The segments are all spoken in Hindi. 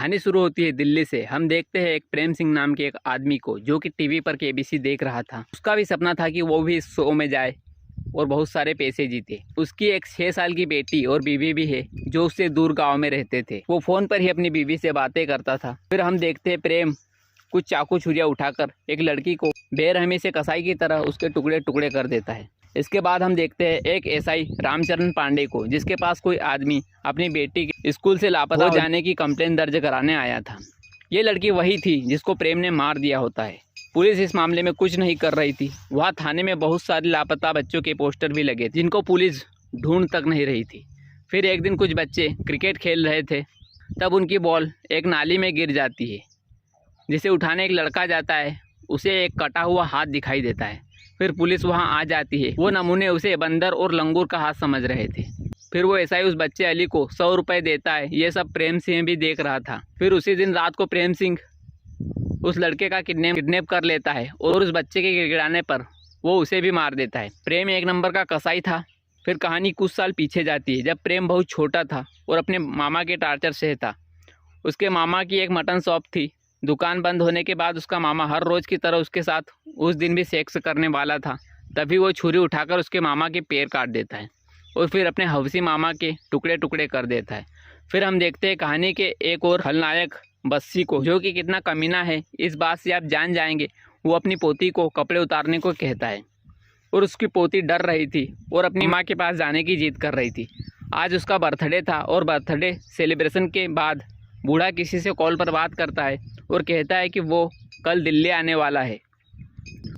कहानी शुरू होती है दिल्ली से। हम देखते हैं एक प्रेम सिंह नाम के एक आदमी को जो कि टीवी पर केबीसी देख रहा था। उसका भी सपना था कि वो भी इस शो में जाए और बहुत सारे पैसे जीते। उसकी एक 6 साल की बेटी और बीवी भी है जो उससे दूर गांव में रहते थे। वो फ़ोन पर ही अपनी बीवी से बातें करता था। फिर हम देखते हैं प्रेम कुछ चाकू छुरियाँ उठाकर एक लड़की को बेरहमी से कसाई की तरह उसके टुकड़े टुकड़े कर देता है। इसके बाद हम देखते हैं एक एसआई रामचरण पांडे को, जिसके पास कोई आदमी अपनी बेटी के स्कूल से लापता हो जाने की कंप्लेन दर्ज कराने आया था। ये लड़की वही थी जिसको प्रेम ने मार दिया होता है। पुलिस इस मामले में कुछ नहीं कर रही थी। वहाँ थाने में बहुत सारे लापता बच्चों के पोस्टर भी लगे जिनको पुलिस ढूंढ तक नहीं रही थी। फिर एक दिन कुछ बच्चे क्रिकेट खेल रहे थे, तब उनकी बॉल एक नाली में गिर जाती है, जिसे उठाने एक लड़का जाता है। उसे एक कटा हुआ हाथ दिखाई देता है। फिर पुलिस वहां आ जाती है। वो नमूने उसे बंदर और लंगूर का हाथ समझ रहे थे। फिर वो ऐसा ही उस बच्चे अली को 100 रुपये देता है। ये सब प्रेम सिंह भी देख रहा था। फिर उसी दिन रात को प्रेम सिंह उस लड़के का किडनैप कर लेता है और उस बच्चे के गिड़गिड़ाने पर वो उसे भी मार देता है। प्रेम एक नंबर का कसाई था। फिर कहानी कुछ साल पीछे जाती है, जब प्रेम बहुत छोटा था और अपने मामा के टार्चर से था। उसके मामा की एक मटन शॉप थी। दुकान बंद होने के बाद उसका मामा हर रोज़ की तरह उसके साथ उस दिन भी सेक्स करने वाला था। तभी वो छुरी उठाकर उसके मामा के पैर काट देता है और फिर अपने हवसी मामा के टुकड़े टुकड़े कर देता है। फिर हम देखते हैं कहानी के एक और खलनायक बस्सी को, जो कि कितना कमीना है इस बात से आप जान जाएंगे। वो अपनी पोती को कपड़े उतारने को कहता है और उसकी पोती डर रही थी और अपनी माँ के पास जाने की जिद कर रही थी। आज उसका बर्थडे था और बर्थडे सेलिब्रेशन के बाद बूढ़ा किसी से कॉल पर बात करता है और कहता है कि वो कल दिल्ली आने वाला है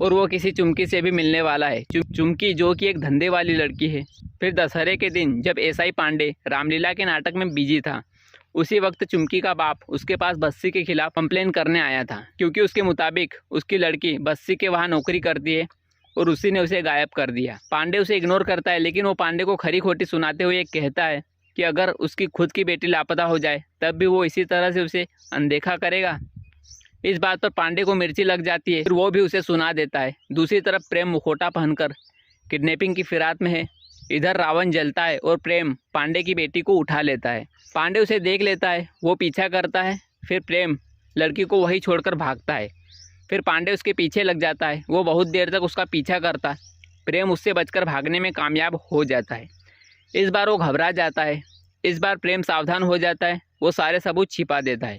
और वो किसी चुमकी से भी मिलने वाला है। चुमकी जो कि एक धंधे वाली लड़की है। फिर दशहरे के दिन जब एसआई पांडे रामलीला के नाटक में बिजी था, उसी वक्त चुमकी का बाप उसके पास बस्सी के खिलाफ कंप्लेन करने आया था, क्योंकि उसके मुताबिक उसकी लड़की बस्सी के वहाँ नौकरी करती है और उसी ने उसे गायब कर दिया। पांडे उसे इग्नोर करता है, लेकिन वो पांडे को खरी खोटी सुनाते हुए कहता है कि अगर उसकी खुद की बेटी लापता हो जाए तब भी वो इसी तरह से उसे अनदेखा करेगा। इस बात पर पांडे को मिर्ची लग जाती है। फिर वो भी उसे सुना देता है। दूसरी तरफ प्रेम मुखौटा पहनकर किडनैपिंग की फिराक में है। इधर रावण जलता है और प्रेम पांडे की बेटी को उठा लेता है। पांडे उसे देख लेता है, वो पीछा करता है। फिर प्रेम लड़की को वहीं छोड़कर भागता है। फिर पांडे उसके पीछे लग जाता है। वो बहुत देर तक उसका पीछा करता है। प्रेम उससे बचकर भागने में कामयाब हो जाता है। इस बार वो घबरा जाता है। इस बार प्रेम सावधान हो जाता है। वो सारे सबूत छिपा देता है।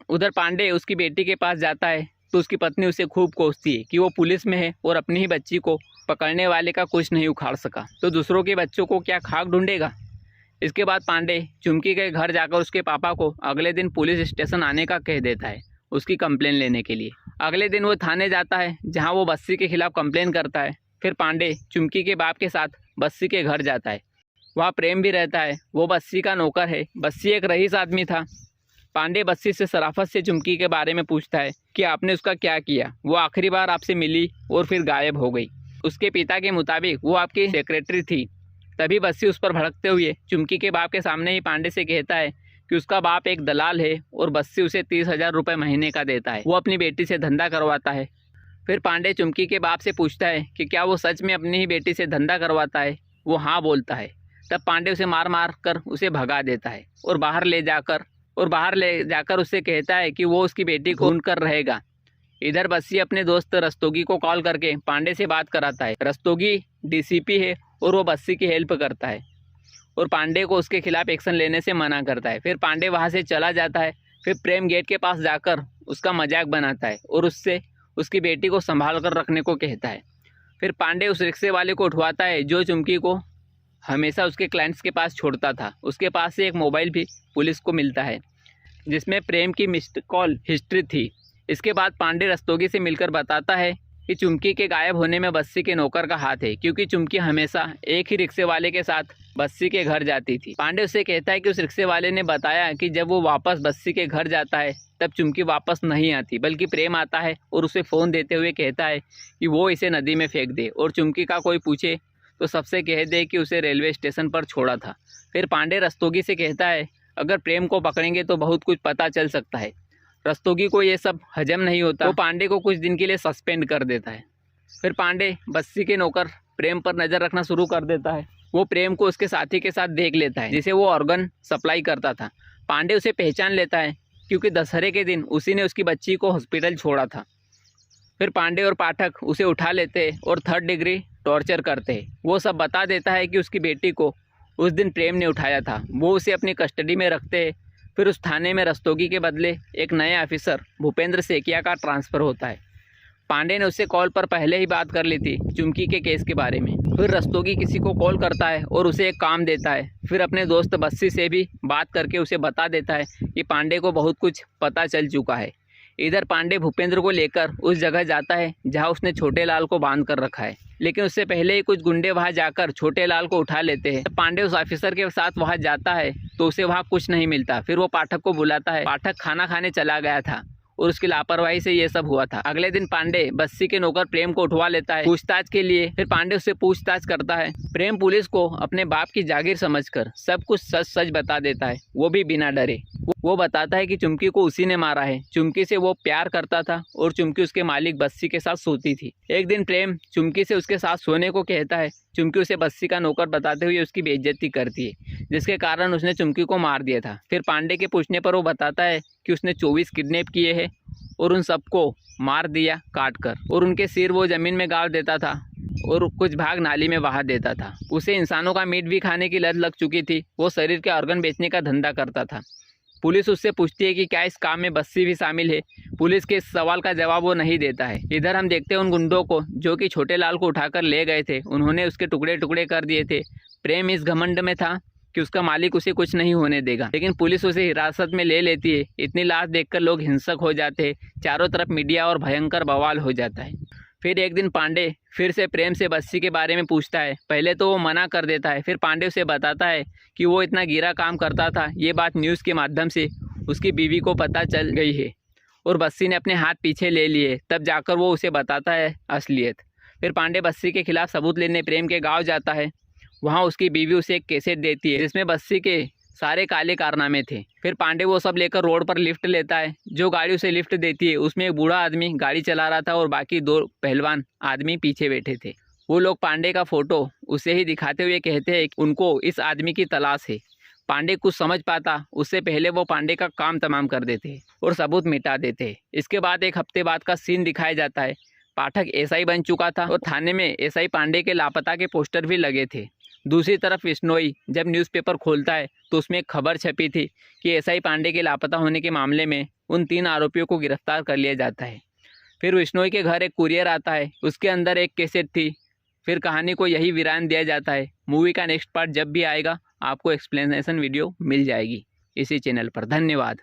उधर पांडे उसकी बेटी के पास जाता है तो उसकी पत्नी उसे खूब कोसती है कि वो पुलिस में है और अपनी ही बच्ची को पकड़ने वाले का कुछ नहीं उखाड़ सका, तो दूसरों के बच्चों को क्या खाक ढूंढेगा। इसके बाद पांडे चुमकी के घर जाकर उसके पापा को अगले दिन पुलिस स्टेशन आने का कह देता है उसकी कंप्लेन लेने के लिए। अगले दिन वो थाने जाता है जहाँ वो बस्सी के खिलाफ कंप्लेन करता है। फिर पांडे चुमकी के बाप के साथ बस्सी के घर जाता है। वहाँ प्रेम भी रहता है। वो बस्सी का नौकर है। बस्सी एक रईस आदमी था। पांडे बस्सी से शराफत से चुमकी के बारे में पूछता है कि आपने उसका क्या किया। वो आखिरी बार आपसे मिली और फिर गायब हो गई। उसके पिता के मुताबिक वो आपकी सेक्रेटरी थी। तभी बस्सी उस पर भड़कते हुए चुमकी के बाप के सामने ही पांडे से कहता है कि उसका बाप एक दलाल है और बस्सी उसे 30,000 रुपये महीने का देता है। वो अपनी बेटी से धंधा करवाता है। फिर पांडे चुमकी के बाप से पूछता है कि क्या वो सच में अपनी ही बेटी से धंधा करवाता है। वो हाँ बोलता है। तब पांडे उसे मार मार कर उसे भगा देता है और बाहर ले जाकर उससे कहता है कि वो उसकी बेटी को ढूंढ कर रहेगा। इधर बस्सी अपने दोस्त रस्तोगी को कॉल करके पांडे से बात कराता है। रस्तोगी डीसीपी है और वो बस्सी की हेल्प करता है और पांडे को उसके खिलाफ एक्शन लेने से मना करता है। फिर पांडे वहाँ से चला जाता है। फिर प्रेम गेट के पास जाकर उसका मजाक बनाता है और उससे उसकी बेटी को संभाल कर रखने को कहता है। फिर पांडे उस रिक्शे वाले को उठवाता है जो चुमकी को हमेशा उसके क्लाइंट्स के पास छोड़ता था। उसके पास से एक मोबाइल भी पुलिस को मिलता है जिसमें प्रेम की मिस्ड कॉल हिस्ट्री थी। इसके बाद पांडे रस्तोगी से मिलकर बताता है कि चुमकी के गायब होने में बस्सी के नौकर का हाथ है, क्योंकि चुमकी हमेशा एक ही रिक्शे वाले के साथ बस्सी के घर जाती थी। पांडे उससे कहता है कि उस रिक्शे वाले ने बताया कि जब वो वापस बस्सी के घर जाता है तब चुमकी वापस नहीं आती, बल्कि प्रेम आता है और उसे फ़ोन देते हुए कहता है कि वो इसे नदी में फेंक दे और चुमकी का कोई पूछे तो सबसे कह दे कि उसे रेलवे स्टेशन पर छोड़ा था। फिर पांडे रस्तोगी से कहता है अगर प्रेम को पकड़ेंगे तो बहुत कुछ पता चल सकता है। रस्तोगी को ये सब हजम नहीं होता। वो पांडे को कुछ दिन के लिए सस्पेंड कर देता है। फिर पांडे बस्सी के नौकर प्रेम पर नज़र रखना शुरू कर देता है। वो प्रेम को उसके साथी के साथ देख लेता है जिसे वो ऑर्गन सप्लाई करता था। पांडे उसे पहचान लेता है क्योंकि दशहरे के दिन उसी ने उसकी बच्ची को हॉस्पिटल छोड़ा था। फिर पांडे और पाठक उसे उठा लेते और 3rd डिग्री टॉर्चर करते। वो सब बता देता है कि उसकी बेटी को उस दिन प्रेम ने उठाया था। वो उसे अपनी कस्टडी में रखते हैं। फिर उस थाने में रस्तोगी के बदले एक नए ऑफिसर भूपेंद्र सेकिया का ट्रांसफ़र होता है। पांडे ने उससे कॉल पर पहले ही बात कर ली थी चुमकी के केस के बारे में। फिर रस्तोगी किसी को कॉल करता है और उसे एक काम देता है। फिर अपने दोस्त बस्सी से भी बात करके उसे बता देता है कि पांडे को बहुत कुछ पता चल चुका है। इधर पांडे भूपेंद्र को लेकर उस जगह जाता है जहां उसने छोटे लाल को बांध कर रखा है, लेकिन उससे पहले ही कुछ गुंडे वहां जाकर छोटे लाल को उठा लेते हैं। पांडे उस ऑफिसर के साथ वहां जाता है तो उसे वहां कुछ नहीं मिलता। फिर वो पाठक को बुलाता है। पाठक खाना खाने चला गया था और उसकी लापरवाही से ये सब हुआ था। अगले दिन पांडे बस्सी के नौकर प्रेम को उठवा लेता है पूछताछ के लिए। फिर पांडे उससे पूछताछ करता है। प्रेम पुलिस को अपने बाप की जागीर समझकर सब कुछ सच सच बता देता है, वो भी बिना डरे। वो बताता है कि चुमकी को उसी ने मारा है। चुमकी से वो प्यार करता था और चुमकी उसके मालिक बस्सी के साथ सोती थी। एक दिन प्रेम चुमकी से उसके साथ सोने को कहता है। चुमकी उसे बस्सी का नौकर बताते हुए उसकी बेइज्जती करती है, जिसके कारण उसने चुमकी को मार दिया था। फिर पांडे के पूछने पर वो बताता है कि उसने 24 किडनैप किए हैं और उन सबको मार दिया काट कर, और उनके सिर वो ज़मीन में गाड़ देता था और कुछ भाग नाली में बहा देता था। उसे इंसानों का मीट भी खाने की लत लग चुकी थी। वो शरीर के ऑर्गन बेचने का धंधा करता था। पुलिस उससे पूछती है कि क्या इस काम में बस्सी भी शामिल है। पुलिस के इस सवाल का जवाब वो नहीं देता है। इधर हम देखते हैं उन गुंडों को जो कि छोटे लाल को उठाकर ले गए थे। उन्होंने उसके टुकड़े टुकड़े कर दिए थे। प्रेम इस घमंड में था कि उसका मालिक उसे कुछ नहीं होने देगा, लेकिन पुलिस उसे हिरासत में ले लेती है। इतनी लाश देखकर लोग हिंसक हो जाते हैं। चारों तरफ मीडिया और भयंकर बवाल हो जाता है। फिर एक दिन पांडे फिर से प्रेम से बस्सी के बारे में पूछता है। पहले तो वो मना कर देता है। फिर पांडे उसे बताता है कि वो इतना गिरा काम करता था। ये बात न्यूज़ के माध्यम से उसकी बीवी को पता चल गई है और बस्सी ने अपने हाथ पीछे ले लिए। तब जाकर वो उसे बताता है असलियत। फिर पांडे बस्सी के खिलाफ सबूत लेने प्रेम के गाँव जाता है। वहाँ उसकी बीवी उसे एक कैसेट देती है जिसमें बस्सी के सारे काले कारनामे थे। फिर पांडे वो सब लेकर रोड पर लिफ्ट लेता है। जो गाड़ी उसे लिफ्ट देती है उसमें एक बूढ़ा आदमी गाड़ी चला रहा था और बाकी 2 पहलवान आदमी पीछे बैठे थे। वो लोग पांडे का फोटो उसे ही दिखाते हुए कहते हैं कि उनको इस आदमी की तलाश है। पांडे कुछ समझ पाता उससे पहले वो पांडे का काम तमाम कर देते और सबूत मिटा देते। इसके बाद एक हफ्ते बाद का सीन दिखाया जाता है। पाठक एसआई बन चुका था और थाने में एसआई पांडे के लापता के पोस्टर भी लगे थे। दूसरी तरफ विश्नोई जब न्यूज़पेपर खोलता है तो उसमें एक खबर छपी थी कि एसआई पांडे के लापता होने के मामले में उन 3 आरोपियों को गिरफ्तार कर लिया जाता है। फिर विश्नोई के घर एक कुरियर आता है। उसके अंदर एक कैसेट थी। फिर कहानी को यही विराम दिया जाता है। मूवी का नेक्स्ट पार्ट जब भी आएगा आपको एक्सप्लेनेशन वीडियो मिल जाएगी इसी चैनल पर। धन्यवाद।